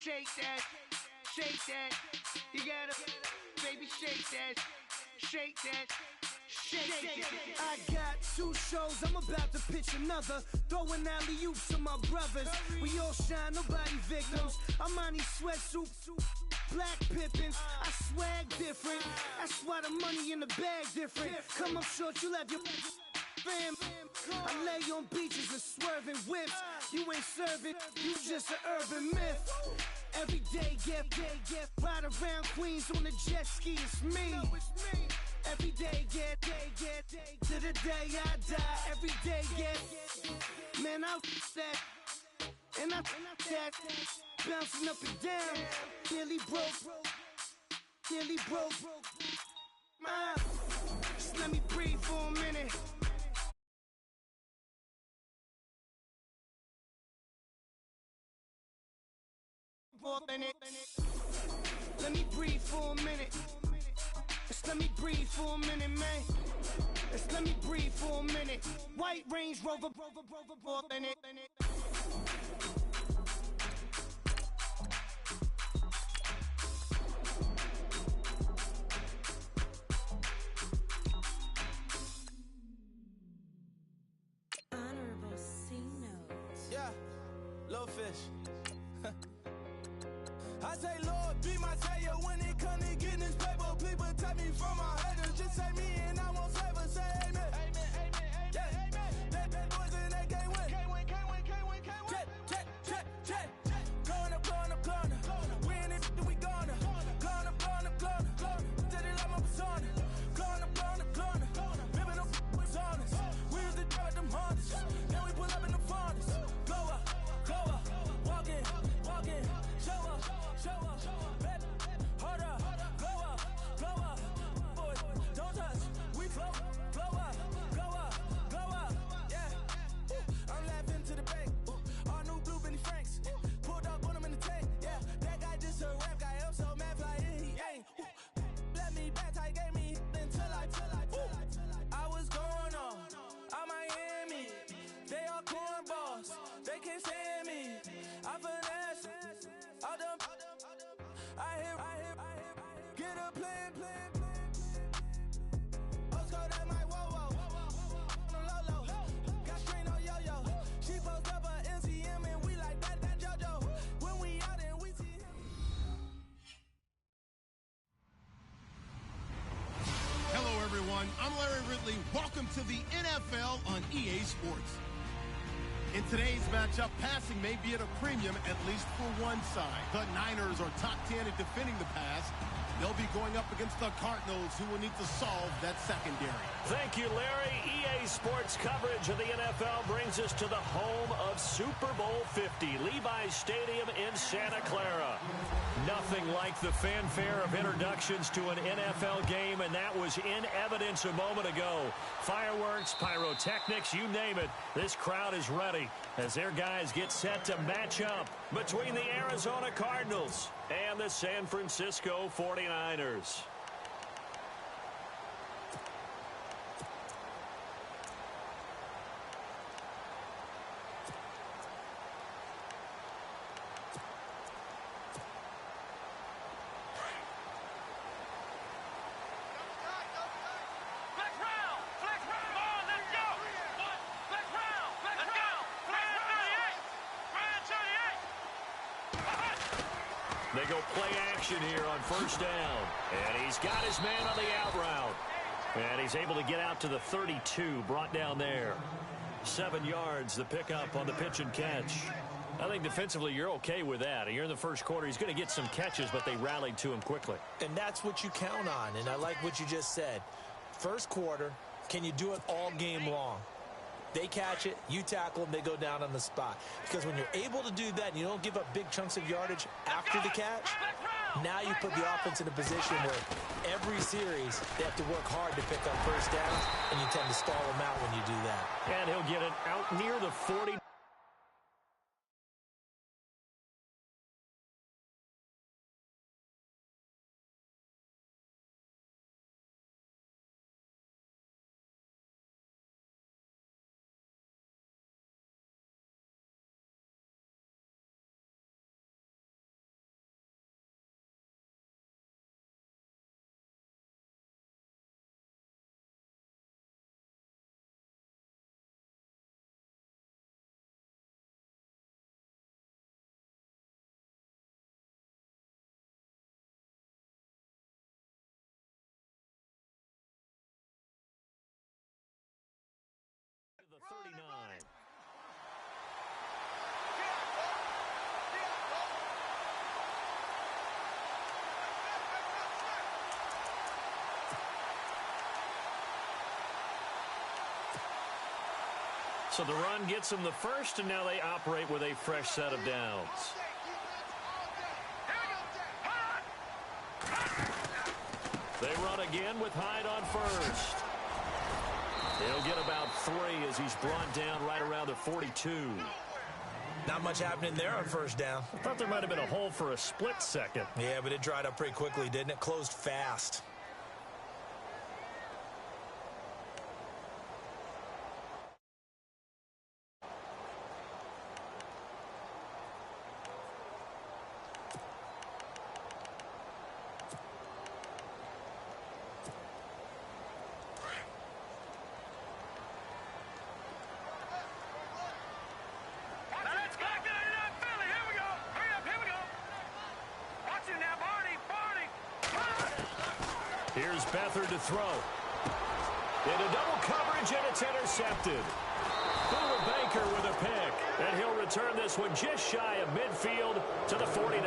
Shake that, shake that. You gotta, baby, shake that, shake that. Shake it. I got 2 shows, I'm about to pitch another. Throwing alley-oops to my brothers. We all shine, nobody victims. I'm on these sweatsuit, black Pippins. I swag different. That's why the money in the bag different. Come up short, you have your fam. I lay on beaches and swerving whips. You ain't serving, you just an urban myth. Every day, get ride around Queens on the jet ski, it's me. Every day, get to the day I die. Every day, get, man, I that, and I that, bouncing up and down, nearly broke, just let me breathe for a minute. Let me breathe for a minute. Just let me breathe for a minute, man. Just let me breathe for a minute. White Range Rover, in it. Honorable C notes. Yeah, little fish. I say, Lord, be my savior when it comes to getting this paper. People take me from my haters. Just say me and I won't favor. Say amen. Amen, yeah. Amen. They boys and they can't win. Jet. Going up. We in it, we gonna. Going up. Steady like my persona. Going up. Bibbing up with honest. We used to drug them hunters. Then we pull up in the furnace. Go up. Walk in. Show up. Baby, hold up. Go up. Boys, don't touch. We flow up. Go up. Yeah. I'm laughing to the bank. All new blue Benny Franks. Pulled up on him in the tank. Yeah, that guy just a rap guy. I'm so mad fly in, he ain't. Let me back tight, gave me until I was going on Miami. They all cornballs. They can't stand me. I finesse. All them. I hear. Get a plan. Osco, that my whoa. On the low. Got screen on yo-yo. She post up a NCM and we like that JoJo. When we out and we see him. Hello, everyone. I'm Larry Ridley. Welcome to the NFL on EA Sports. In today's matchup, passing may be at a premium, at least for one side. The Niners are top 10 at defending the pass. They'll be going up against the Cardinals, who will need to solve that secondary. Thank you, Larry. EA Sports coverage of the NFL brings us to the home of Super Bowl 50, Levi's Stadium in Santa Clara. Nothing like the fanfare of introductions to an NFL game, and that was in evidence a moment ago. Fireworks, pyrotechnics, you name it. This crowd is ready as their guys get set to match up between the Arizona Cardinals and the San Francisco 49ers. They go play action here on first down. And he's got his man on the out route. And he's able to get out to the 32, brought down there. 7 yards, the pickup on the pitch and catch. I think defensively you're okay with that. You're in the first quarter. He's going to get some catches, but they rallied to him quickly. And that's what you count on, and I like what you just said. First quarter, can you do it all game long? They catch it, you tackle them, they go down on the spot. Because when you're able to do that and you don't give up big chunks of yardage after the catch, now you put the offense in a position where every series they have to work hard to pick up first downs, and you tend to stall them out when you do that. And he'll get it out near the 40. So the run gets them the first, and now they operate with a fresh set of downs. They run again with Hyde on first. He'll get about 3 as he's brought down right around the 42. Not much happening there on first down. I thought there might have been a hole for a split second. Yeah, but it dried up pretty quickly, didn't it? Closed fast. Here's Beathard to throw. Into double coverage, and it's intercepted. Buda Baker with a pick, and he'll return this one just shy of midfield to the 49.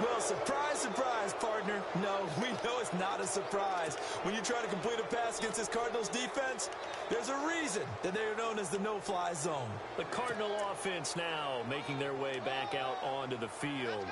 Well, surprise, surprise, partner. No, we know it's not a surprise. When you try to complete a pass against this Cardinals defense, there's a reason that they are known as the no-fly zone. The Cardinal offense now making their way back out onto the field.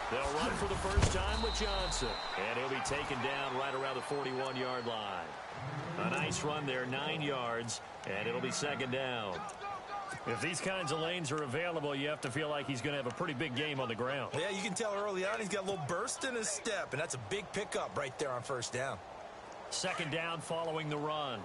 They'll run for the first time with Johnson, and he'll be taken down right around the 41-yard line. A nice run there, 9 yards, and it'll be second down. If these kinds of lanes are available, you have to feel like he's going to have a pretty big game on the ground. Yeah, you can tell early on he's got a little burst in his step, and that's a big pickup right there on first down. Second down following the run.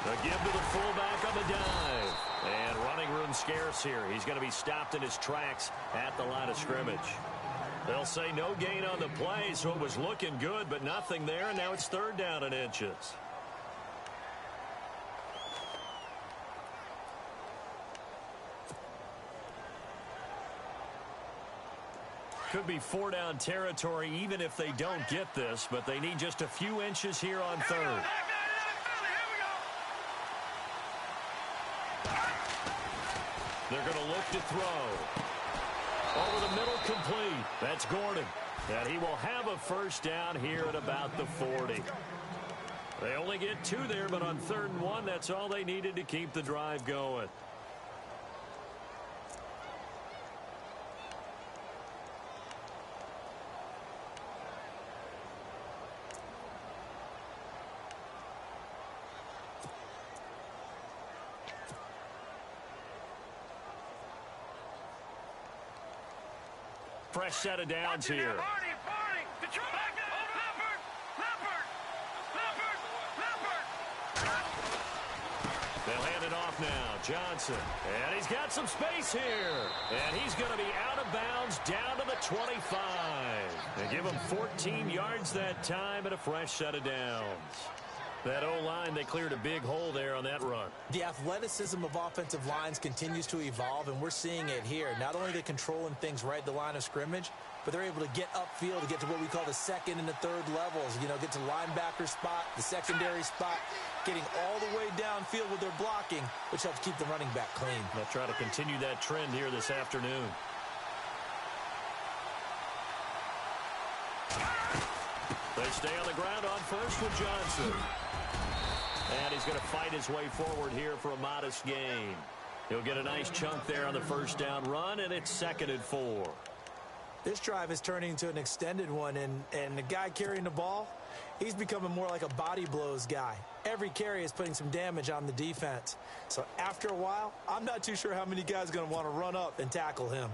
The give to the fullback on the dive. And running room scarce here. He's going to be stopped in his tracks at the line of scrimmage. They'll say no gain on the play, so it was looking good, but nothing there, and now it's third down and inches. Could be 4-down territory even if they don't get this, but they need just a few inches here on third. They're going to look to throw. Over the middle, complete. That's Gordon. And he will have a first down here at about the 40. They only get 2 there, but on 3rd and 1, that's all they needed to keep the drive going. Fresh set of downs here. They'll hand it off now. Johnson. And he's got some space here. And he's going to be out of bounds down to the 25. They give him 14 yards that time and a fresh set of downs. That O-line, they cleared a big hole there on that run. The athleticism of offensive lines continues to evolve, and we're seeing it here. Not only are they controlling things right at the line of scrimmage, but they're able to get upfield to get to what we call the 2nd and the 3rd levels. You know, get to linebacker spot, the secondary spot, getting all the way downfield with their blocking, which helps keep the running back clean. They'll try to continue that trend here this afternoon. They stay on the ground on first with Johnson. And he's going to fight his way forward here for a modest gain. He'll get a nice chunk there on the first down run, and it's 2nd and 4. This drive is turning into an extended one, and the guy carrying the ball, he's becoming more like a body blows guy. Every carry is putting some damage on the defense. So after a while, I'm not too sure how many guys are going to want to run up and tackle him.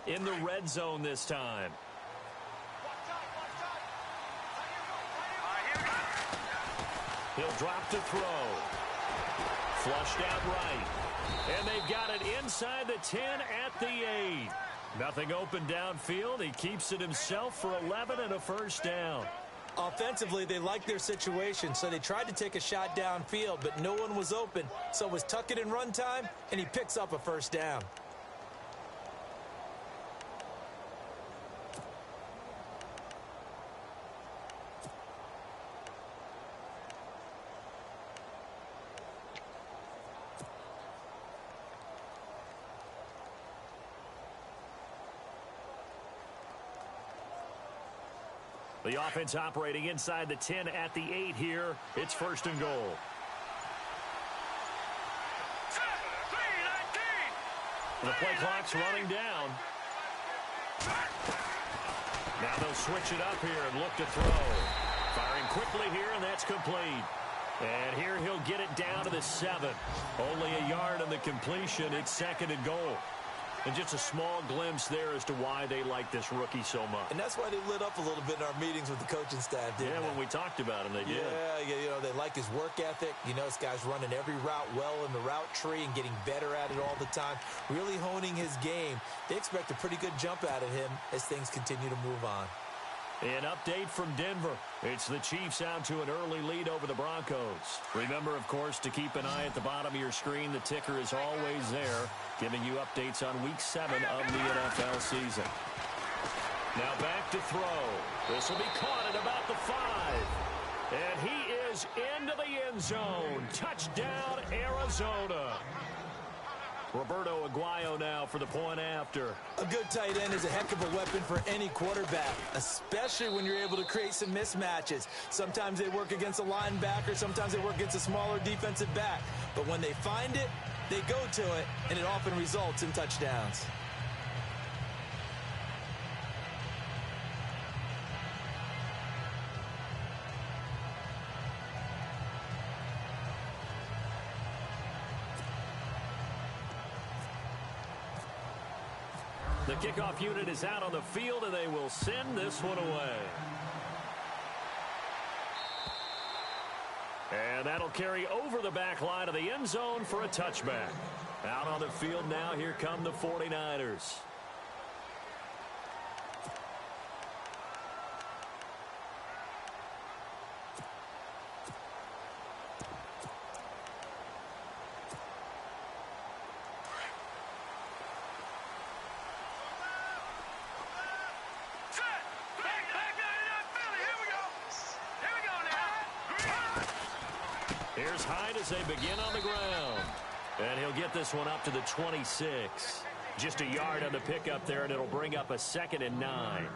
In the red zone this time. He'll drop to throw. Flushed out right. And they've got it inside the 10 at the 8. Nothing open downfield. He keeps it himself for 11 and a first down. Offensively, they like their situation, so they tried to take a shot downfield, but no one was open. So it was tuck it and run time, and he picks up a first down. The offense operating inside the 10 at the 8 here. It's 1st and goal. The play clock's running down. Now they'll switch it up here and look to throw. Firing quickly here, and that's complete. And here he'll get it down to the 7. Only a yard on the completion. It's 2nd and goal. And just a small glimpse there as to why they like this rookie so much. And that's why they lit up a little bit in our meetings with the coaching staff, didn't they? When we talked about him, they did. Yeah, they like his work ethic. This guy's running every route well in the route tree and getting better at it all the time, really honing his game. They expect a pretty good jump out of him as things continue to move on. An update from Denver. It's the Chiefs out to an early lead over the Broncos. Remember, of course, to keep an eye at the bottom of your screen. The ticker is always there, giving you updates on Week 7 of the NFL season. Now back to throw. This will be caught at about the 5. And he is into the end zone. Touchdown, Arizona. Roberto Aguayo now for the point after. A good tight end is a heck of a weapon for any quarterback, especially when you're able to create some mismatches. Sometimes they work against a linebacker, sometimes they work against a smaller defensive back. But when they find it, they go to it, and it often results in touchdowns. The kickoff unit is out on the field, and they will send this one away. And that'll carry over the back line of the end zone for a touchback. Out on the field now, here come the 49ers. Here's Hyde as they begin on the ground. And he'll get this one up to the 26. Just a yard on the pickup there, and it'll bring up a 2nd and 9.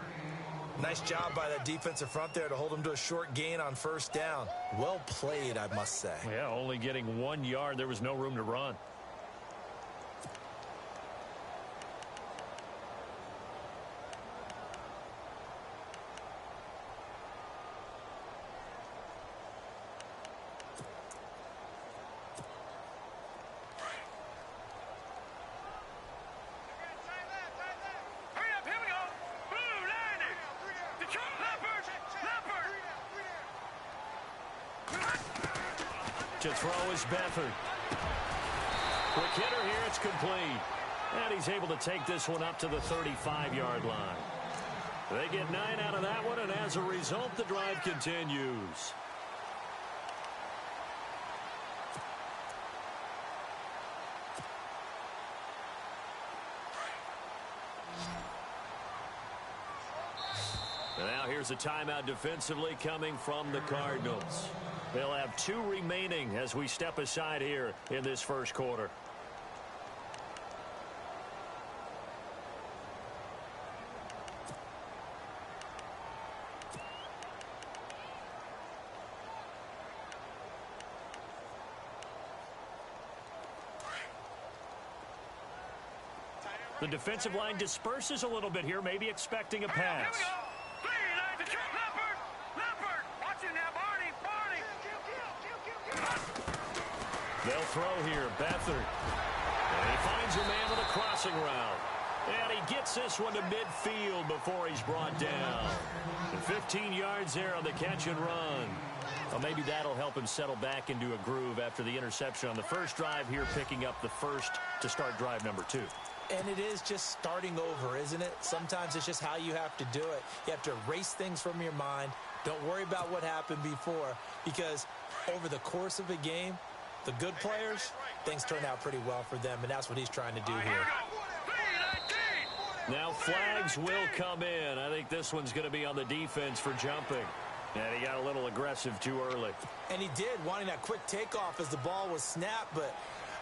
Nice job by that defensive front there to hold him to a short gain on 1st down. Well played, I must say. Yeah, only getting 1 yard. There was no room to run. To throw is Beathard. Quick hitter here, it's complete. And he's able to take this one up to the 35-yard line. They get 9 out of that one, and as a result, the drive continues. And now here's a timeout defensively coming from the Cardinals. They'll have 2 remaining as we step aside here in this first quarter. The defensive line disperses a little bit here, maybe expecting a pass. They'll throw here, Beathard. And he finds a man with a crossing route. And he gets this one to midfield before he's brought down. And 15 yards there on the catch and run. Well, maybe that'll help him settle back into a groove after the interception on the first drive here, picking up the first to start drive number 2. And it is just starting over, isn't it? Sometimes it's just how you have to do it. You have to erase things from your mind. Don't worry about what happened before, because over the course of a game, the good players, things turn out pretty well for them, and that's what he's trying to do here. Now flags will come in. I think this one's going to be on the defense for jumping. And he got a little aggressive too early. And he did, wanting that quick takeoff as the ball was snapped, but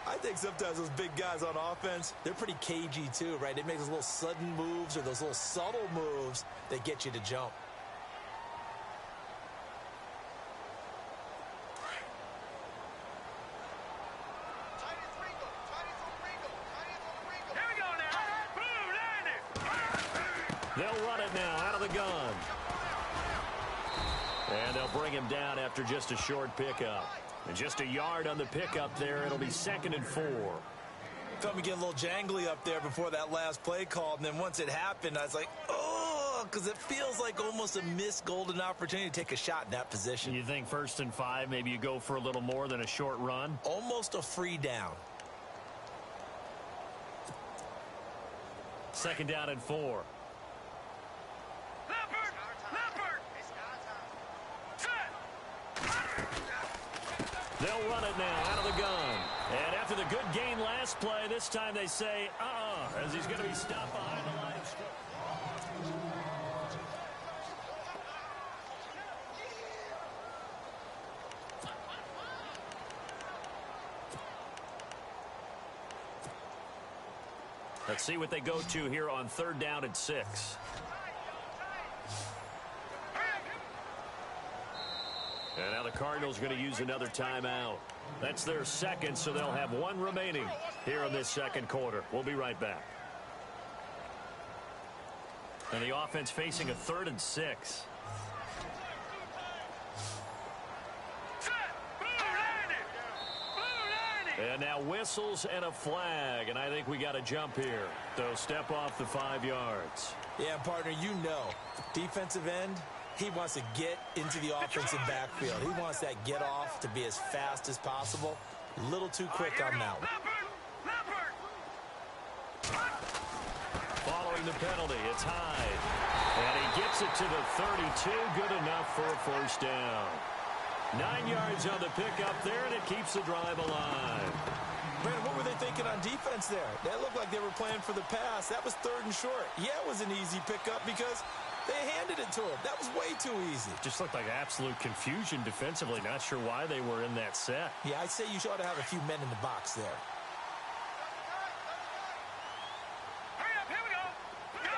I think sometimes those big guys on offense, they're pretty cagey too, right? They make those little sudden moves or those little subtle moves that get you to jump. They'll run it now out of the gun. And they'll bring him down after just a short pickup. And just a yard on the pickup there. It'll be 2nd and 4. Felt me get a little jangly up there before that last play called, and then once it happened, I was like, oh, because it feels like almost a missed golden opportunity to take a shot in that position. You think 1st and 5, maybe you go for a little more than a short run? Almost a free down. 2nd down and 4. They'll run it now out of the gun. And after the good gain last play, this time they say, as he's going to be stopped behind the line of scrimmage. Let's see what they go to here on 3rd down and 6. And now the Cardinals are going to use another timeout. That's their 2nd, so they'll have 1 remaining here in this 2nd quarter. We'll be right back. And the offense facing a 3rd and 6. And now whistles and a flag, and I think we got a jump here. They'll step off the 5 yards. Yeah, partner, you know, defensive end, he wants to get into the offensive backfield. He wants that get off to be as fast as possible. A little too quick on that one. Following the penalty, it's Hyde. And he gets it to the 32. Good enough for a 1st down. 9 yards on the pickup there, and it keeps the drive alive. Brandon, what were they thinking on defense there? They looked like they were playing for the pass. That was 3rd and short. Yeah, it was an easy pickup because they handed it to him. That was way too easy. Just looked like absolute confusion defensively. Not sure why they were in that set. Yeah, I'd say you ought to have a few men in the box there. Hurry up, here we go. Go.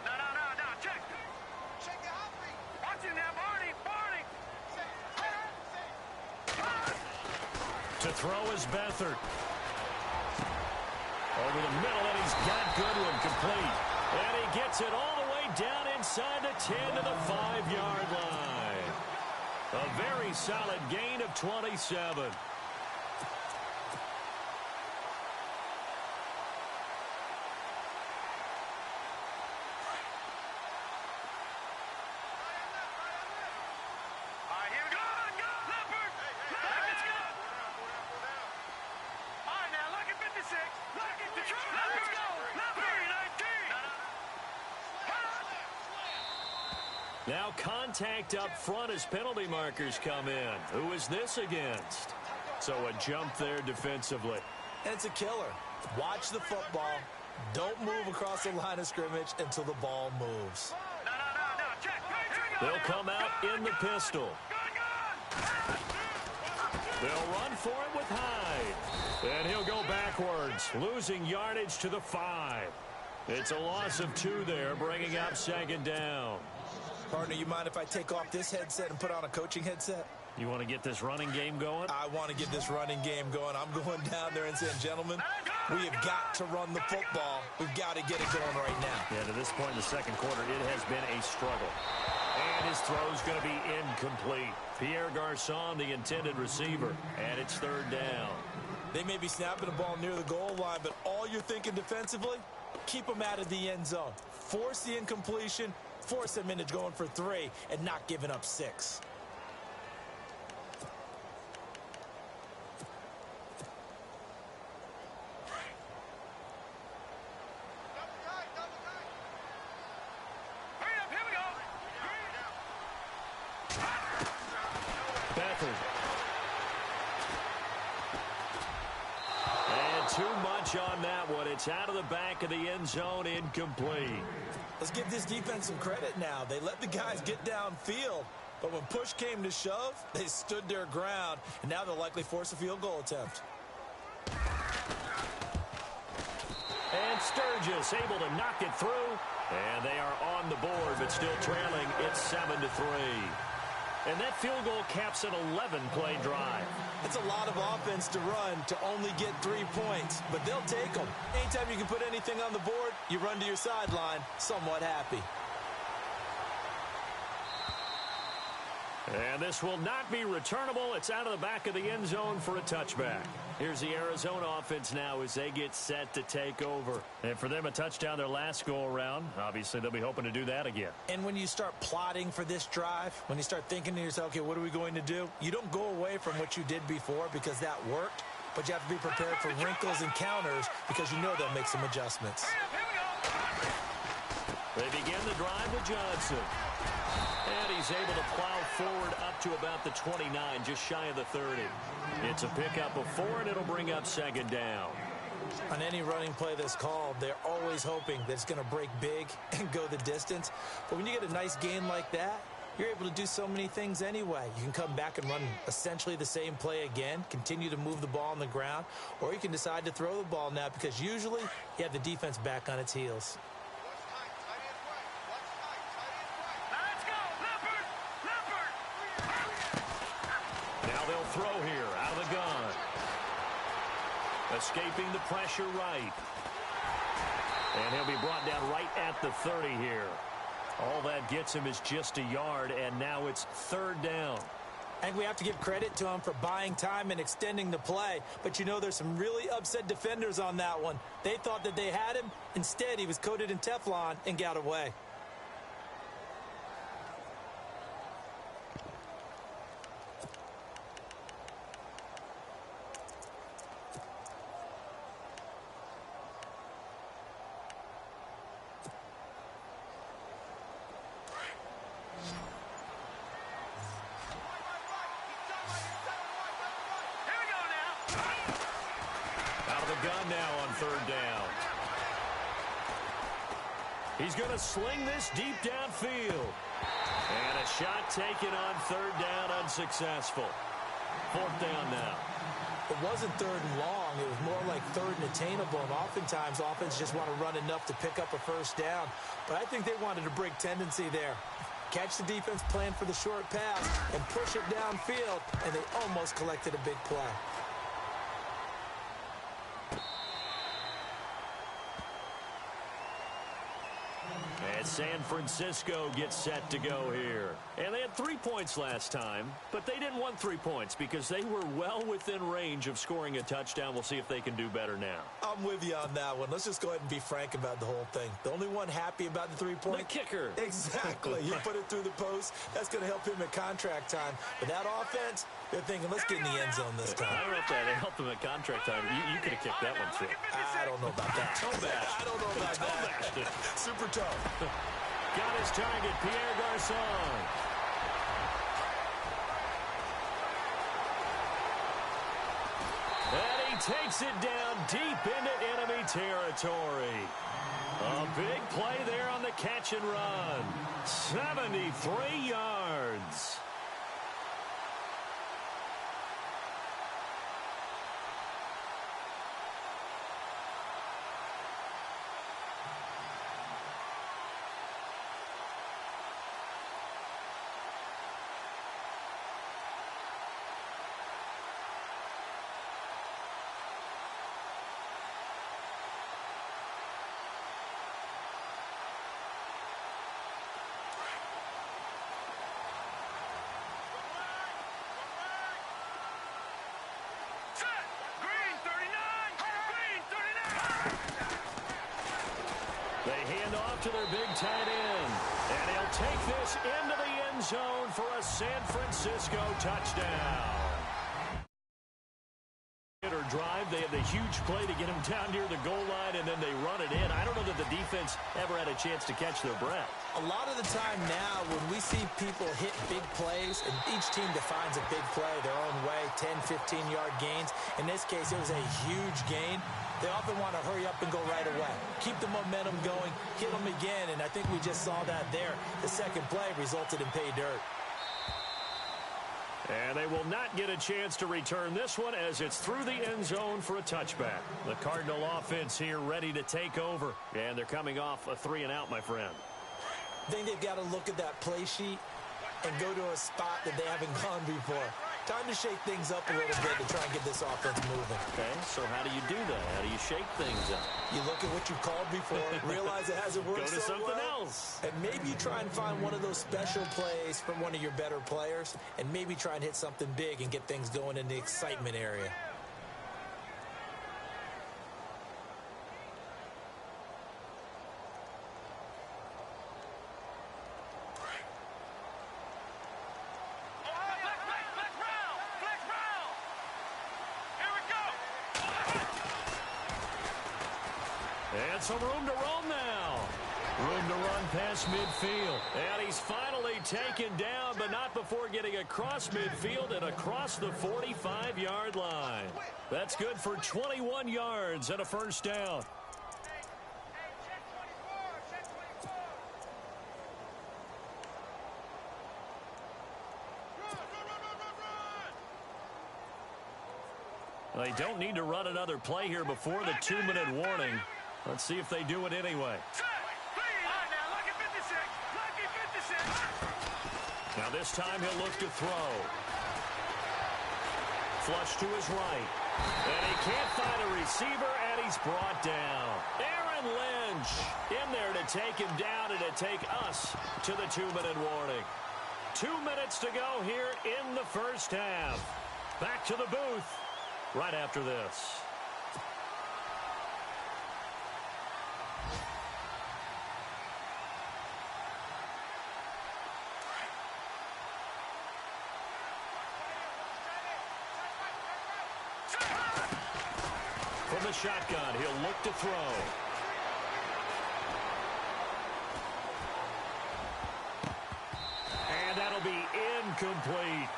No, check. Check it out. Watch it now, Barney. To throw is Beathard. Over the middle, and he's got Goodwin complete. And he gets it all the way down inside the 10 to the 5-yard line. A very solid gain of 27. Now contact up front as penalty markers come in. Who is this against? So a jump there defensively. And it's a killer. Watch the football. Don't move across the line of scrimmage until the ball moves. No, check. They'll come out in the pistol. They'll run for it with Hyde. And he'll go backwards, losing yardage to the 5. It's a loss of 2 there, bringing up 2nd down. Partner, you mind if I take off this headset and put on a coaching headset? You want to get this running game going? I want to get this running game going. I'm going down there and saying, gentlemen, we have got to run the football. We've got to get it going right now. Yeah, to this point in the 2nd quarter, it has been a struggle. And his throw's going to be incomplete. Pierre Garçon, the intended receiver, and it's 3rd down. They may be snapping the ball near the goal line, but all you're thinking defensively, keep them out of the end zone. Force the incompletion, force them into going for 3, and not giving up 6. Too much on that one. It's out of the back of the end zone, incomplete. Let's give this defense some credit now. They let the guys get downfield, but when push came to shove, they stood their ground, and now they'll likely force a field goal attempt. And Sturgis able to knock it through, and they are on the board, but still trailing. It's 7-3. And that field goal caps an 11-play drive. It's a lot of offense to run to only get 3 points, but they'll take them. Anytime you can put anything on the board, you run to your sideline somewhat happy. And this will not be returnable. It's out of the back of the end zone for a touchback. Here's the Arizona offense now as they get set to take over. And for them, a touchdown their last go-around. Obviously, they'll be hoping to do that again. And when you start plotting for this drive, when you start thinking to yourself, okay, what are we going to do? You don't go away from what you did before because that worked, but you have to be prepared for wrinkles and counters because you know they'll make some adjustments. They begin the drive with Johnson. And he's able to plow forward up to about the 29, just shy of the 30. It's a pickup of 4, and it'll bring up second down. On any running play that's called, they're always hoping that it's going to break big and go the distance. But when you get a nice gain like that, you're able to do so many things anyway. You can come back and run essentially the same play again, continue to move the ball on the ground, or you can decide to throw the ball now because usually you have the defense back on its heels. Throw here out of the gun. Escaping the pressure right. And he'll be brought down right at the 30 here. All that gets him is just a yard, and now it's third down. I think we have to give credit to him for buying time and extending the play. But, you know, there's some really upset defenders on that one. They thought that they had him. Instead, he was coated in Teflon and got away. Gun now on third down. He's going to sling this deep downfield. And a shot taken on third down, unsuccessful. Fourth down now. It wasn't third and long. It was more like third and attainable. And oftentimes, offense just want to run enough to pick up a first down. But I think they wanted to break tendency there. Catch the defense plan for the short pass and push it downfield. And they almost collected a big play. San Francisco gets set to go here. And they had 3 points last time, but they didn't want 3 points because they were well within range of scoring a touchdown. We'll see if they can do better now. I'm with you on that one. Let's just go ahead and be frank about the whole thing. The only one happy about the 3-point? The kicker. Exactly. You put it through the post. That's going to help him at contract time. But that offense, they're thinking, let's get in the end zone this time. I don't know if that helped him at contract time. You could have kicked that one through. I don't know about that. Toe bash. I don't know about that. Super tough. Got his target, Pierre Garçon. And he takes it down deep into enemy territory. A big play there on the catch and run. 73 yards. To their big tight end. And he'll take this into the end zone for a San Francisco touchdown. Drive, they had the huge play to get him down near the goal line, and then they run it in. I don't know that the defense ever had a chance to catch their breath. A lot of the time now, when we see people hit big plays, and each team defines a big play their own way, 10, 15-yard gains. In this case, it was a huge gain. They often want to hurry up and go right away. Keep the momentum going, hit them again, and I think we just saw that there. The second play resulted in pay dirt. And they will not get a chance to return this one as it's through the end zone for a touchback. The Cardinal offense here ready to take over. And they're coming off a 3-and-out, my friend. I think they've got to look at that play sheet and go to a spot that they haven't gone before. Time to shake things up a little bit to try and get this offense moving. Okay, so how do you do that? How do you shake things up? You look at what you called before, realize it hasn't worked Go to so something well, else. and maybe you try and find one of those special plays from one of your better players, and maybe try and hit something big and get things going in the excitement area. And some room to roam now. Room to run past midfield. And he's finally taken down, but not before getting across midfield and across the 45-yard line. That's good for 21 yards and a first down. They don't need to run another play here before the 2-minute warning. Let's see if they do it anyway. Now this time he'll look to throw. Flush to his right. And he can't find a receiver, and he's brought down. Aaron Lynch in there to take him down and to take us to the 2-minute warning. 2 minutes to go here in the first half. Back to the booth right after this. From the shotgun, he'll look to throw. And that'll be incomplete.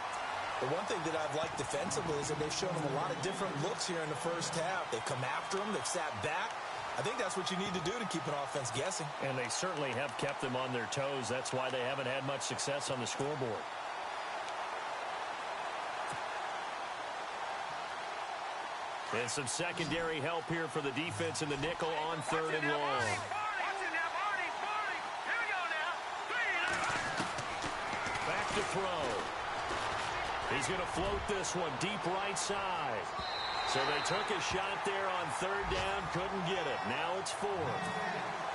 The one thing that I've liked defensively is that they've shown them a lot of different looks here in the first half. They've come after them. They've sat back. I think that's what you need to do to keep an offense guessing. And they certainly have kept them on their toes. That's why they haven't had much success on the scoreboard. And some secondary help here for the defense in the nickel on 3rd and long. Back to throw. He's going to float this one deep right side. So they took a shot there on 3rd down, couldn't get it. Now it's 4th.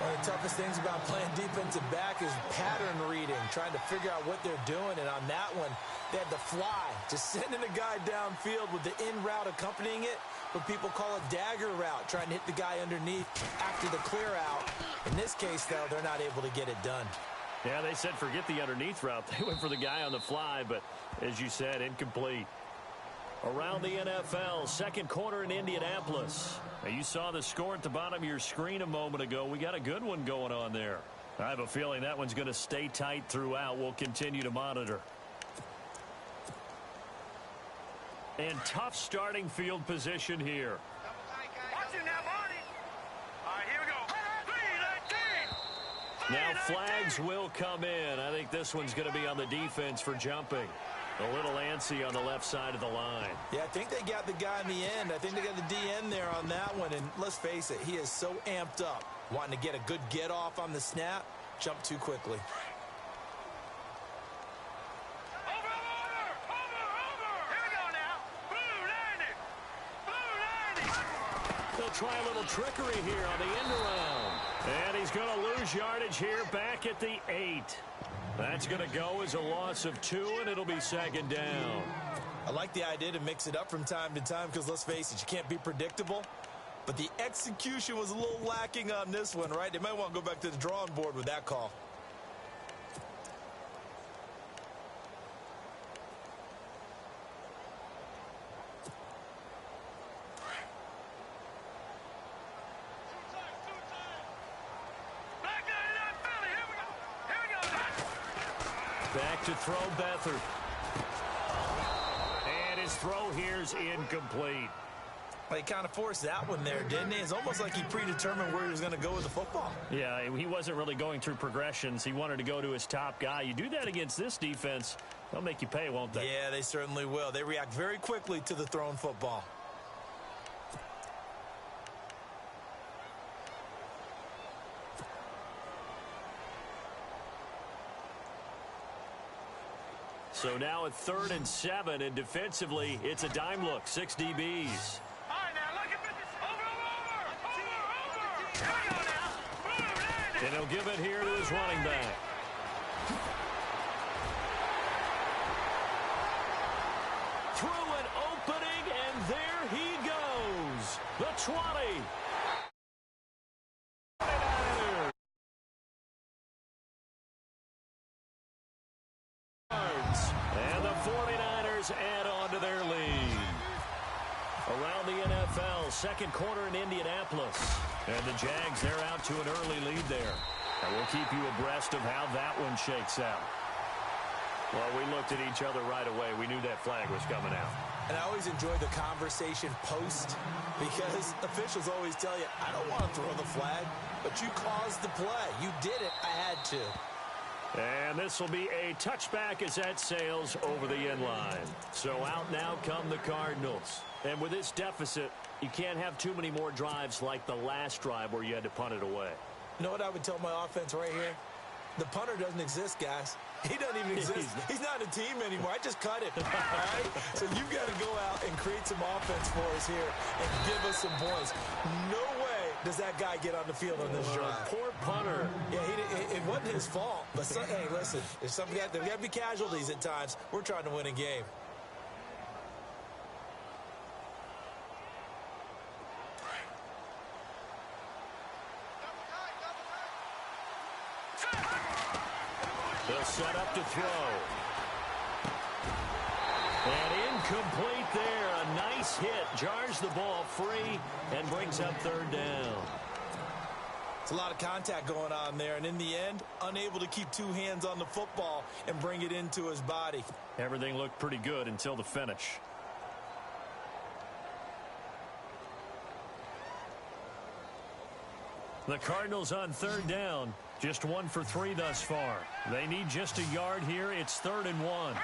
One of the toughest things about playing defensive back is pattern reading, trying to figure out what they're doing. And on that one, they had to fly, just sending a guy downfield with the in route accompanying it. What people call a dagger route, trying to hit the guy underneath after the clear out. In this case, though, they're not able to get it done. Yeah, they said forget the underneath route. They went for the guy on the fly, but as you said, incomplete. Around the NFL, second quarter in Indianapolis. Now, you saw the score at the bottom of your screen a moment ago. We got a good one going on there. I have a feeling that one's going to stay tight throughout. We'll continue to monitor. And tough starting field position here. Now flags will come in. I think this one's going to be on the defense for jumping. A little antsy on the left side of the line. Yeah, I think they got the guy in the end. I think they got the DN there on that one. And let's face it, he is so amped up, wanting to get a good get off on the snap, jump too quickly. They'll try a little trickery here on the end around. And he's going to lose yardage here back at the 8. That's going to go as a loss of 2, and it'll be 2nd down. I like the idea to mix it up from time to time because, let's face it, you can't be predictable. But the execution was a little lacking on this one, right? They might want to go back to the drawing board with that call. Back to throw Beathard. And his throw here's incomplete. Well, he kind of forced that one there, didn't he? It's almost like he predetermined where he was going to go with the football. Yeah, he wasn't really going through progressions. He wanted to go to his top guy. You do that against this defense, they'll make you pay, won't they? Yeah, they certainly will. They react very quickly to the thrown football. So now at 3rd and 7, and defensively, it's a dime look, 6 DBs. All right, now, look at this. Over. Here we go now. And he'll give it here to his running back. Through an opening, and there he goes. The 20. And the 49ers add on to their lead. Around the NFL, second quarter in Indianapolis. And the Jags, they're out to an early lead there. And we'll keep you abreast of how that one shakes out. Well, we looked at each other right away. We knew that flag was coming out. And I always enjoy the conversation post because officials always tell you, I don't want to throw the flag, but you caused the play. You did it. I had to. And this will be a touchback as that sails over the end line. So out now come the Cardinals. And with this deficit, you can't have too many more drives like the last drive where you had to punt it away. You know what I would tell my offense right here? The punter doesn't exist, guys. He doesn't even exist. He's not a team anymore. I just cut it. All right? So you've got to go out and create some offense for us here and give us some points. No way does that guy get on the field on this drive. Poor punter. Yeah, it wasn't his fault. But, hey, listen, there's got to be casualties at times. We're trying to win a game. They'll set up to throw. And incomplete there. A nice hit. Jars the ball free and brings up 3rd down. It's a lot of contact going on there. And in the end, unable to keep two hands on the football and bring it into his body. Everything looked pretty good until the finish. The Cardinals on 3rd down. Just 1 for 3 thus far. They need just a yard here. It's 3rd and 1.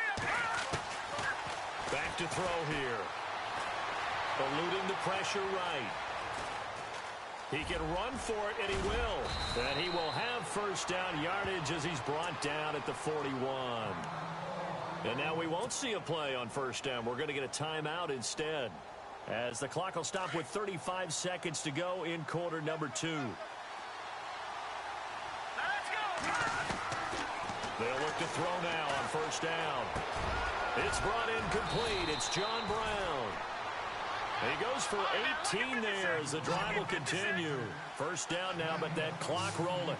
Back to throw here. Eluding the pressure right. He can run for it, and he will. And he will have first down yardage as he's brought down at the 41. And now we won't see a play on first down. We're going to get a timeout instead, as the clock will stop with 35 seconds to go in quarter number 2. They'll look to throw now on first down. It's brought in complete. It's John Brown. He goes for 18 there as the drive will continue. First down now, but that clock rolling.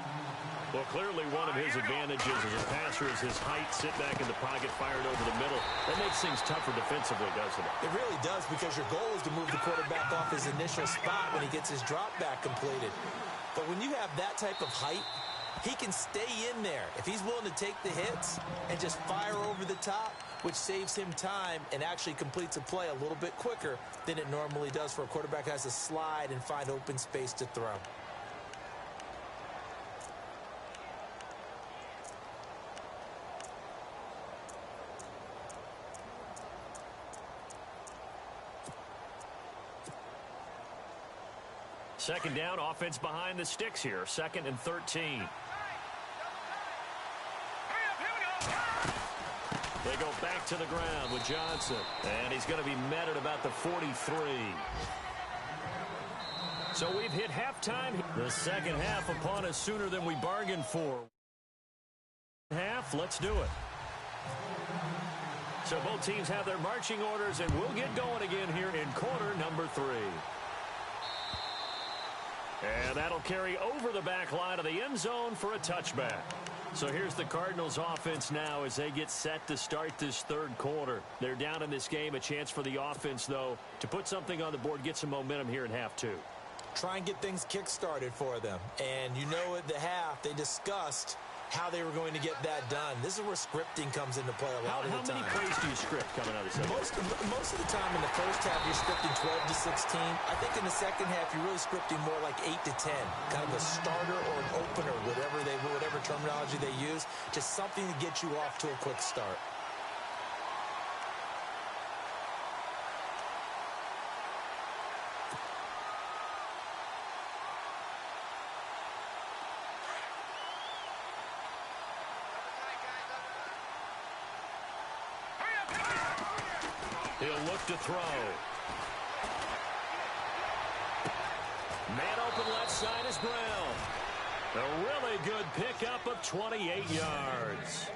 Well, clearly one of his advantages as a passer is his height. Sit back in the pocket, fired over the middle. That makes things tougher defensively, doesn't it? It really does, because your goal is to move the quarterback off his initial spot when he gets his drop back completed. But when you have that type of height, he can stay in there if he's willing to take the hits and just fire over the top, which saves him time and actually completes a play a little bit quicker than it normally does for a quarterback who has to slide and find open space to throw. Second down, offense behind the sticks here. 2nd and 13. They go back to the ground with Johnson. And he's going to be met at about the 43. So we've hit halftime. The second half upon us sooner than we bargained for. Let's do it. So both teams have their marching orders, and we'll get going again here in quarter number 3. And that'll carry over the back line of the end zone for a touchback. So here's the Cardinals offense now as they get set to start this 3rd quarter. They're down in this game. A chance for the offense, though, to put something on the board, get some momentum here in half 2. Try and get things kick-started for them. And you know at the half, they discussed how they were going to get that done. This is where scripting comes into play a lot of the time. How many plays do you script coming out of the second? Most of the time in the first half, you're scripting 12 to 16. I think in the second half, you're really scripting more like 8 to 10. Kind of a starter or an opener, whatever terminology they use. Just something to get you off to a quick start. He'll look to throw. Man open left side is Brown. A really good pickup of 28 yards.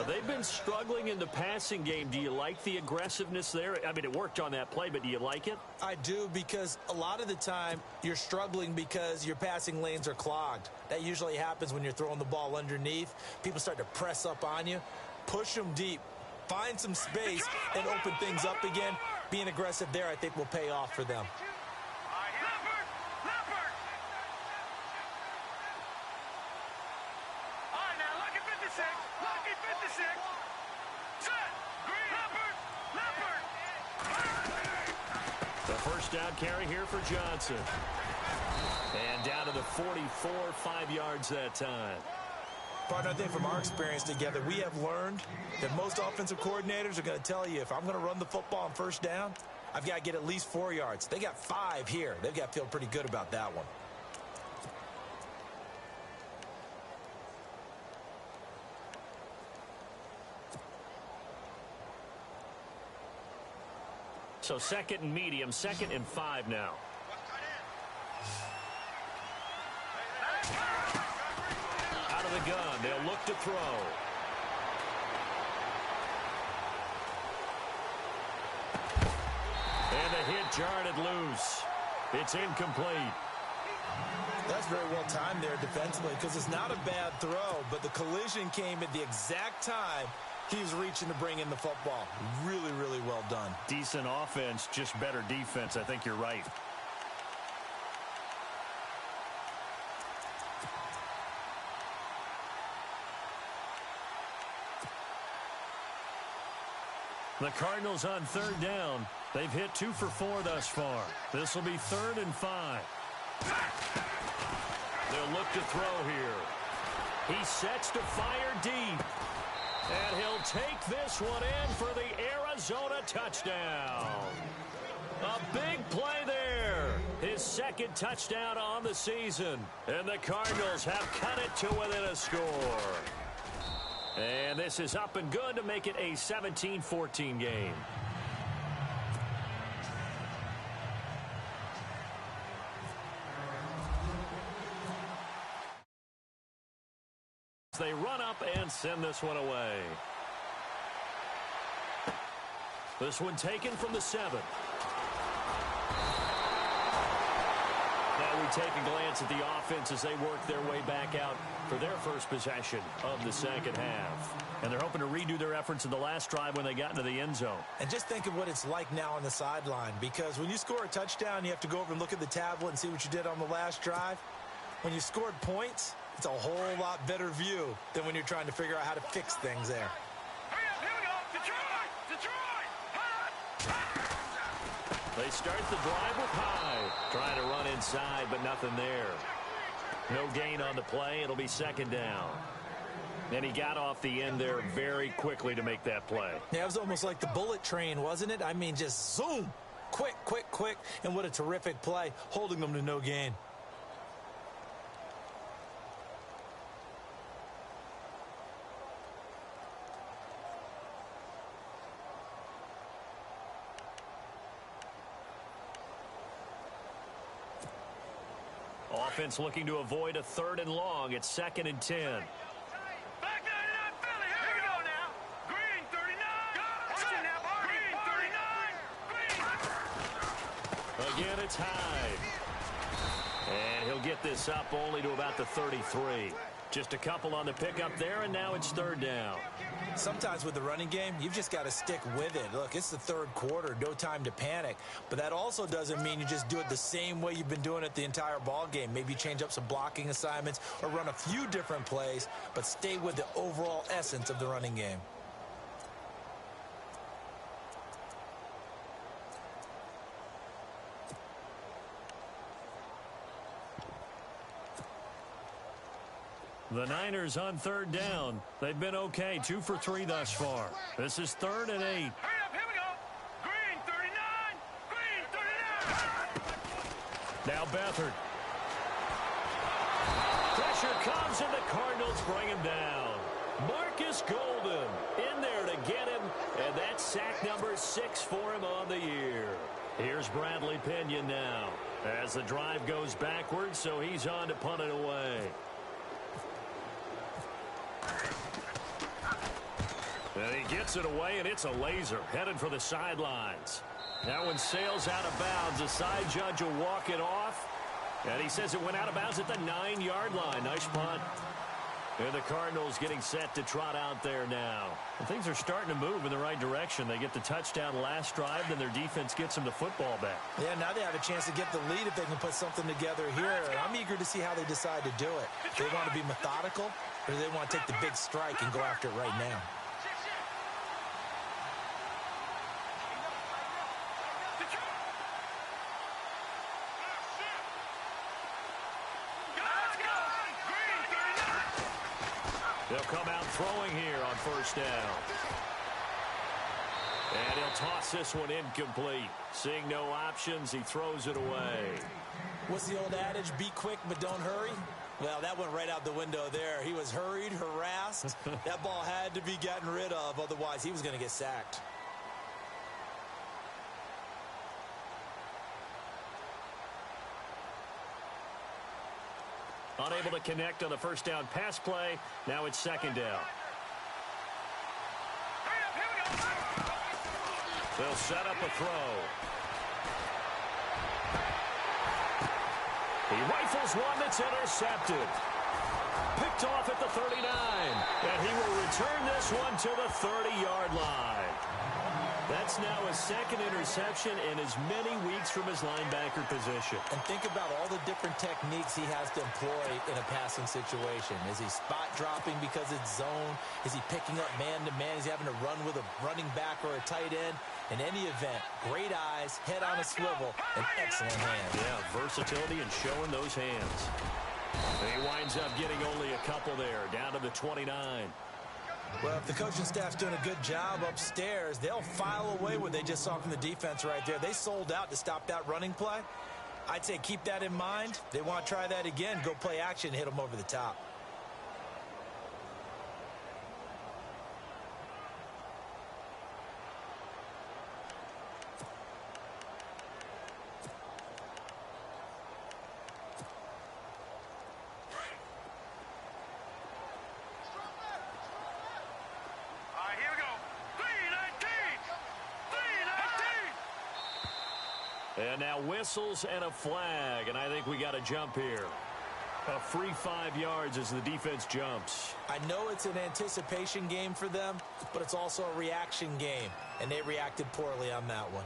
They've been struggling in the passing game. Do you like the aggressiveness there? I mean, it worked on that play, but do you like it? I do, because a lot of the time you're struggling because your passing lanes are clogged. That usually happens when you're throwing the ball underneath. People start to press up on you. Push them deep. Find some space and open things up again. Being aggressive there, I think, will pay off for them. Down carry here for Johnson. And down to the 44, 5 yards that time. Partner, I think from our experience together, we have learned that most offensive coordinators are going to tell you, if I'm going to run the football on first down, I've got to get at least 4 yards. They got 5 here. They've got to feel pretty good about that one. So second and medium, 2nd and 5 now. Out of the gun, they'll look to throw. And the hit jarred it loose. It's incomplete. That's very well timed there defensively, because it's not a bad throw, but the collision came at the exact time he was reaching to bring in the football. Really, really well done. Decent offense, just better defense. I think you're right. The Cardinals on 3rd down. They've hit 2 for 4 thus far. This will be 3rd and 5. They'll look to throw here. He sets to fire deep. And he'll take this one in for the Arizona touchdown. A big play there. His 2nd touchdown on the season. And the Cardinals have cut it to within a score. And this is up and good to make it a 17-14 game. They run up and send this one away. This one taken from the 7. Now we take a glance at the offense as they work their way back out for their first possession of the second half. And they're hoping to redo their efforts in the last drive when they got into the end zone. And just think of what it's like now on the sideline, because when you score a touchdown, you have to go over and look at the tablet and see what you did on the last drive. When you scored points, it's a whole lot better view than when you're trying to figure out how to fix things there. They start the drive with Hyde. Trying to run inside, but nothing there. No gain on the play. It'll be 2nd down. And he got off the end there very quickly to make that play. Yeah, it was almost like the bullet train, wasn't it? I mean, just zoom. Quick, quick, quick. And what a terrific play, holding them to no gain. Offense looking to avoid a 3rd and long. It's 2nd and 10. Back 99 Philly. Here we go now. Green 39. Green 39. Green. Again, it's Hyde. And he'll get this up only to about the 33. Just a couple on the pickup there, and now it's 3rd down. Sometimes with the running game, you've just got to stick with it. Look, it's the 3rd quarter, no time to panic. But that also doesn't mean you just do it the same way you've been doing it the entire ball game. Maybe change up some blocking assignments or run a few different plays, but stay with the overall essence of the running game. The Niners on 3rd down. They've been okay, 2 for 3 thus far. This is 3rd and 8. Hurry up, here we go. Green 39. Green 39. Now Beathard. Pressure comes, and the Cardinals bring him down. Marcus Golden in there to get him, and that's sack number 6 for him on the year. Here's Bradley Pinion now as the drive goes backwards, so he's on to punt it away. And he gets it away, and it's a laser headed for the sidelines. That one sails out of bounds. The side judge will walk it off, and he says it went out of bounds at the 9-yard line. Nice punt. And the Cardinals getting set to trot out there now. And things are starting to move in the right direction. They get the touchdown last drive, then their defense gets them the football back. Yeah, now they have a chance to get the lead if they can put something together here. I'm eager to see how they decide to do it. They want to be methodical, or do they want to take the big strike and go after it right now? They'll come out throwing here on first down. And he'll toss this one incomplete. Seeing no options, he throws it away. What's the old adage? Be quick, but don't hurry? Well, that went right out the window there. He was hurried, harassed. That ball had to be gotten rid of, otherwise he was going to get sacked. Unable to connect on the first down pass play. Now it's second down. They'll set up a throw. He rifles one that's intercepted. Picked off at the 39. And he will return this one to the 30-yard line. That's now his second interception in as many weeks from his linebacker position. And think about all the different techniques he has to employ in a passing situation. Is he spot dropping because it's zone? Is he picking up man-to-man? Is he having to run with a running back or a tight end? In any event, great eyes, head on a swivel, and excellent hands. Yeah, versatility and showing those hands. He winds up getting only a couple there, down to the 29. Well, if the coaching staff's doing a good job upstairs, they'll file away what they just saw from the defense right there. They sold out to stop that running play. I'd say keep that in mind. They want to try that again. Go play action, hit them over the top. And now whistles and a flag, and I think we got a jump here. A free 5 yards as the defense jumps. I know it's an anticipation game for them, but it's also a reaction game, and they reacted poorly on that one.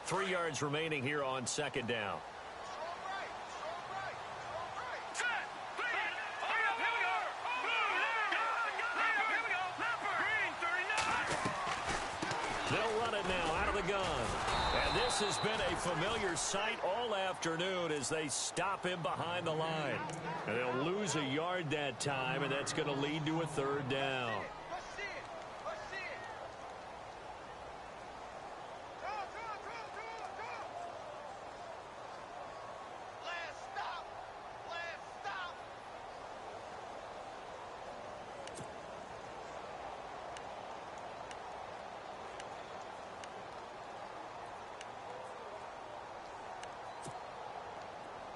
Three yards remaining here on second down. They'll run it now out of the gun. And this has been a familiar sight all afternoon as they stop him behind the line. And they'll lose a yard that time, and that's going to lead to a third down.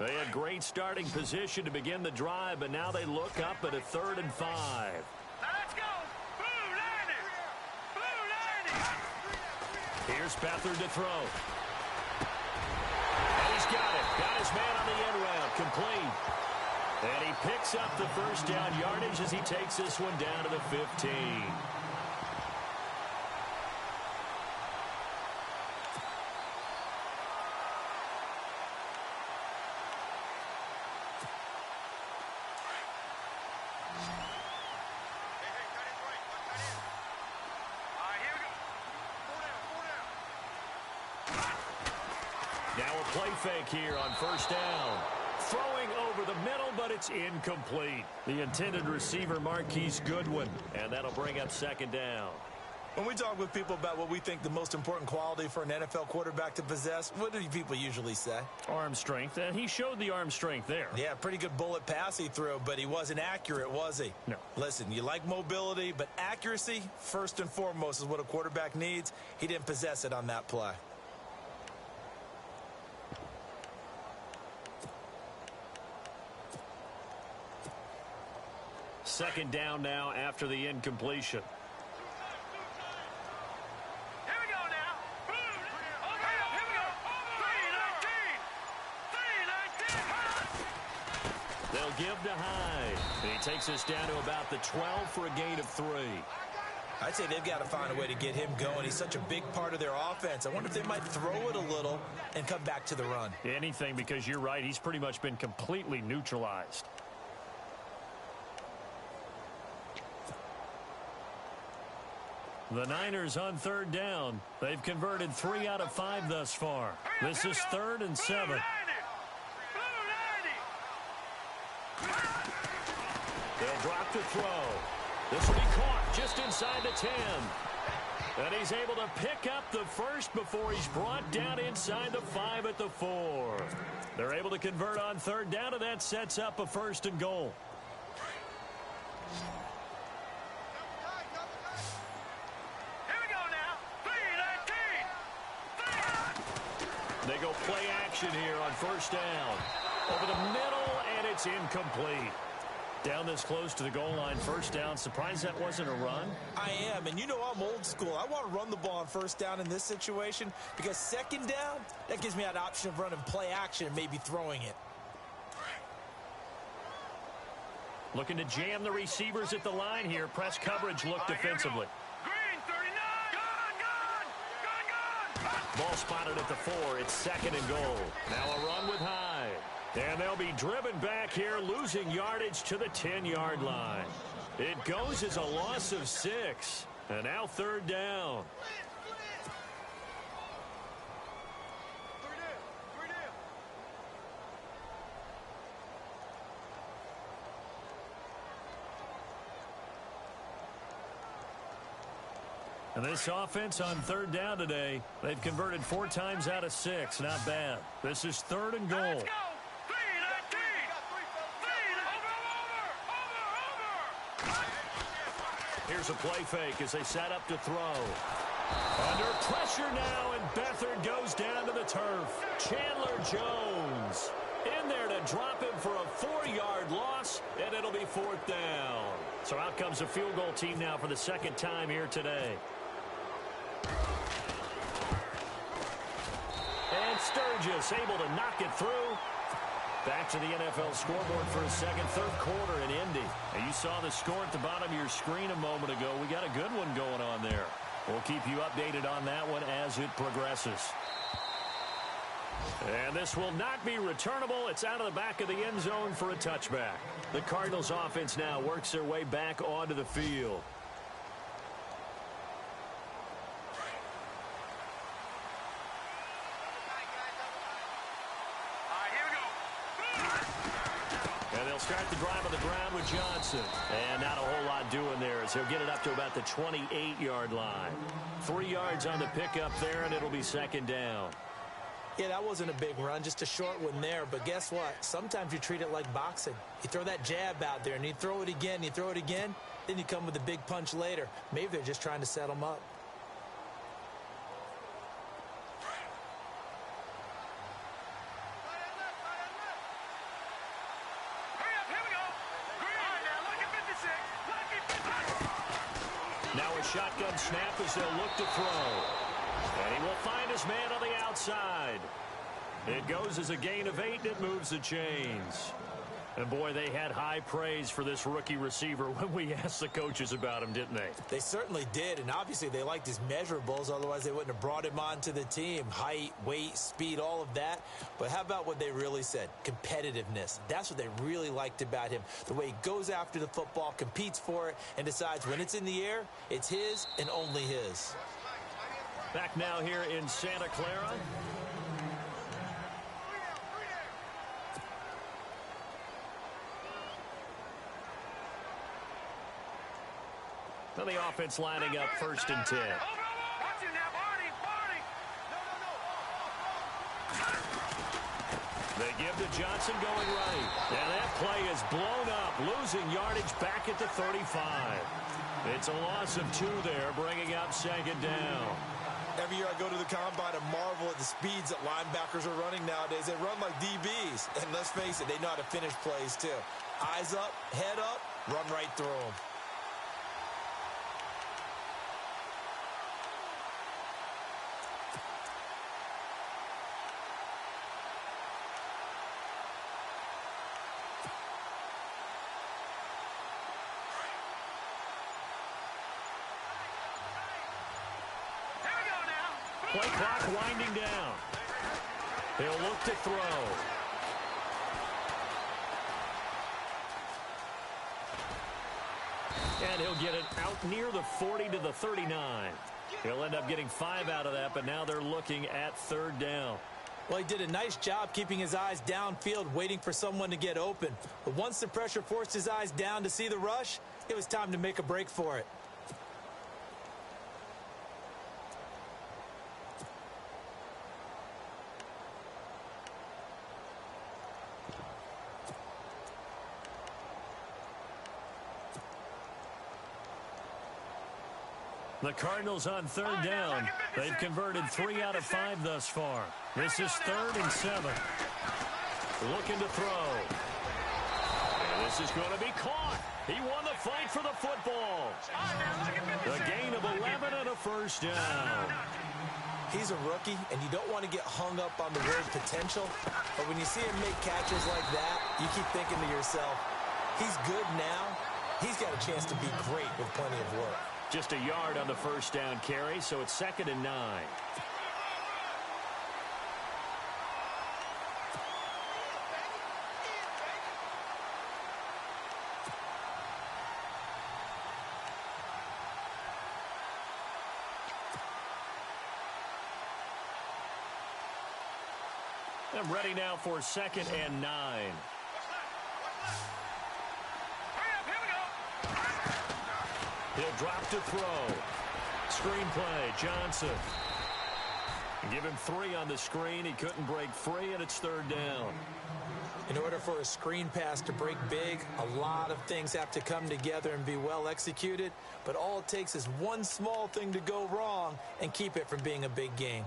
They had great starting position to begin the drive, but now they look up at a 3rd and 5. Now let's go! Blue Niners! Blue Niners! Here's Beathard to throw. And he's got it. Got his man on the end route. Complete. And he picks up the first down yardage as he takes this one down to the 15. Now a play fake here on first down. Throwing over the middle, but it's incomplete. The intended receiver, Marquise Goodwin, and that'll bring up second down. When we talk with people about what we think the most important quality for an NFL quarterback to possess, what do people usually say? Arm strength, and he showed the arm strength there. Yeah, pretty good bullet pass he threw, but he wasn't accurate, was he? No. Listen, you like mobility, but accuracy, first and foremost, is what a quarterback needs. He didn't possess it on that play. Second down now after the incompletion. They'll give to Hyde. And he takes us down to about the 12 for a gain of 3. I'd say they've got to find a way to get him going. He's such a big part of their offense. I wonder if they might throw it a little and come back to the run. Anything, because you're right. He's pretty much been completely neutralized. The Niners on third down. They've converted 3 out of 5 thus far. This is 3rd and 7. They'll drop to throw. This will be caught just inside the 10. And he's able to pick up the first before he's brought down inside the 5 at the 4. They're able to convert on third down, and that sets up a 1st and goal. They go play action here on 1st down. Over the middle, and it's incomplete. Down this close to the goal line, 1st down. Surprised that wasn't a run? I am, and you know I'm old school. I want to run the ball on 1st down in this situation because 2nd down, that gives me that option of running play action and maybe throwing it. Looking to jam the receivers at the line here. Press coverage look defensively. Ball spotted at the 4. It's 2nd and goal. Now a run with Hyde. And they'll be driven back here, losing yardage to the 10-yard line. It goes as a loss of 6. And now 3rd down. And this offense on 3rd down today, they've converted 4 times out of 6. Not bad. This is 3rd and goal. Here's a play fake as they set up to throw. Under pressure now, and Beathard goes down to the turf. Chandler Jones in there to drop him for a 4-yard loss, and it'll be 4th down. So out comes a field goal team now for the 2nd time here today. And Sturgis able to knock it through. Back to the NFL scoreboard for a second, 3rd quarter in Indy. And you saw the score at the bottom of your screen a moment ago. We got a good one going on there. We'll keep you updated on that one as it progresses. And this will not be returnable. It's out of the back of the end zone for a touchback. The Cardinals offense now works their way back onto the field. Start the drive on the ground with Johnson. And not a whole lot doing there as he'll get it up to about the 28-yard line. 3 yards on the pickup there, and it'll be 2nd down. Yeah, that wasn't a big run, just a short one there. But guess what? Sometimes you treat it like boxing. You throw that jab out there, and you throw it again, then you come with a big punch later. Maybe they're just trying to set them up. Shotgun snap as they'll look to throw. And he will find his man on the outside. It goes as a gain of 8, and it moves the chains. And, boy, they had high praise for this rookie receiver when we asked the coaches about him, didn't they? They certainly did, and obviously they liked his measurables. Otherwise, they wouldn't have brought him onto the team. Height, weight, speed, all of that. But how about what they really said? Competitiveness. That's what they really liked about him. The way he goes after the football, competes for it, and decides when it's in the air, it's his and only his. Back now here in Santa Clara. Well, the offense lining up 1st and 10. They give to Johnson going right. And that play is blown up, losing yardage back at the 35. It's a loss of 2 there, bringing up 2nd down. Every year I go to the combine and marvel at the speeds that linebackers are running nowadays. They run like DBs. And let's face it, they know how to finish plays too. Eyes up, head up, run right through them. Play clock winding down. He'll look to throw. And he'll get it out near the 40 to the 39. He'll end up getting 5 out of that, but now they're looking at 3rd down. Well, he did a nice job keeping his eyes downfield, waiting for someone to get open. But once the pressure forced his eyes down to see the rush, it was time to make a break for it. The Cardinals on 3rd down. They've converted 3 out of 5 thus far. This is 3rd and 7. Looking to throw. And this is going to be caught. He won the fight for the football. The gain of 11 and a 1st down. He's a rookie, and you don't want to get hung up on the word potential. But when you see him make catches like that, you keep thinking to yourself, he's good now. He's got a chance to be great with plenty of work. Just a yard on the 1st down carry, so it's 2nd and 9. I'm ready now for 2nd and 9. He'll drop to throw. Screen play, Johnson. Give him 3 on the screen. He couldn't break free, and it's 3rd down. In order for a screen pass to break big, a lot of things have to come together and be well executed. But all it takes is one small thing to go wrong and keep it from being a big game.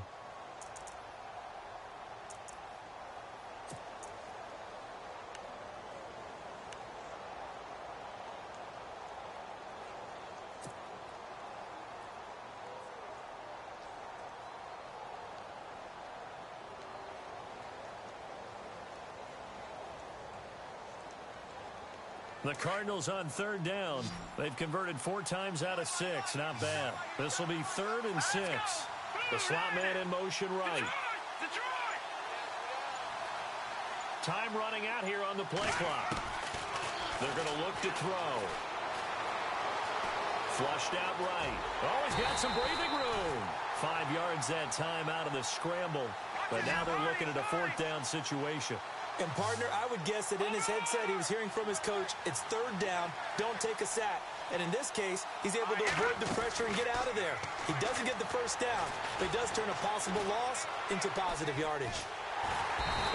The Cardinals on 3rd down. They've converted 4 times out of 6. Not bad. This will be 3rd and 6. The slot man in motion right. Time running out here on the play clock. They're going to look to throw. Flushed out right. Oh, he's got some breathing room. 5 yards that time out of the scramble. But now they're looking at a 4th down situation. And, partner, I would guess that in his headset he was hearing from his coach, it's 3rd down, don't take a sack. And in this case, he's able to avoid the pressure and get out of there. He doesn't get the 1st down, but he does turn a possible loss into positive yardage.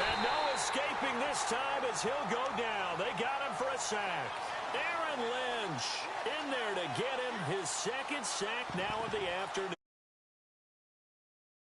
And no escaping this time as he'll go down. They got him for a sack. Aaron Lynch in there to get him his 2nd sack now of the afternoon.